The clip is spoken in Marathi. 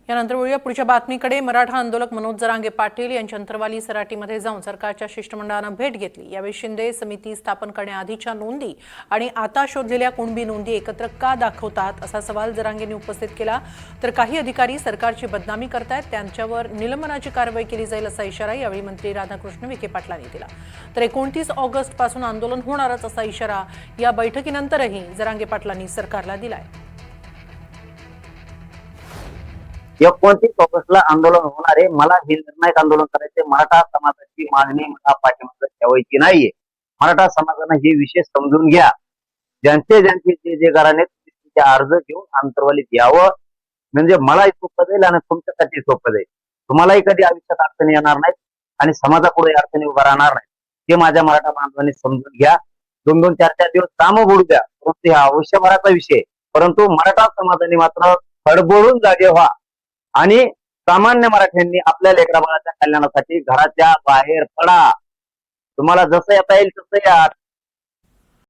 यानंतर वळूया पुढच्या बातमीकडे। मराठा आंदोलक मनोज जरांगे पाटील यांच्या अंतरवाली सराटीमध्ये जाऊन सरकारच्या शिष्टमंडळाने भेट घेतली। यावेळी शिंदे समिती स्थापन करण्याआधीच्या नोंदी आणि आता शोधलेल्या कुणबी नोंदी एकत्र का दाखवतात असा सवाल जरांगेंनी उपस्थित केला। तर काही अधिकारी सरकारची बदनामी करतायत, त्यांच्यावर निलंबनाची कारवाई केली जाईल असा इशारा यावेळी मंत्री राधाकृष्ण विखे पाटलांनी दिला। तर 29 ऑगस्ट पासून आंदोलन होणारच असा इशारा या बैठकीनंतरही जरांगे पाटलांनी सरकारला दिलाय। 29 ऑगस्टला आंदोलन होणार आहे। मला हे निर्णायक आंदोलन करायचे, मराठा समाजाची मागणी मला पाठीमागे ठेवायची नाहीये। मराठा समाजाने हे विषय समजून घ्या। ज्यांचे जे घराणे ते अर्ज घेऊन अंतरवालीत यावं, म्हणजे मलाही सोपं जाईल आणि तुमच्यासाठी सोपं जाईल। तुम्हालाही कधी आयुष्यात अडचणी येणार नाहीत आणि समाजापुढे अडचणी उभा राहणार नाही। हे माझ्या मराठा बांधवांनी समजून घ्या। 2-2, 4-4 दिवस काम बोलू द्या, परंतु हा आयुष्यभराचा विषय। परंतु मराठा समाजाने मात्र खडबडून जागे व्हा आणि सामान्य मराठ्यांनी आपल्या लेकरा बाळाच्या कल्याणासाठी घराच्या बाहेर पडा। तुम्हाला जसं येता येईल तसं या।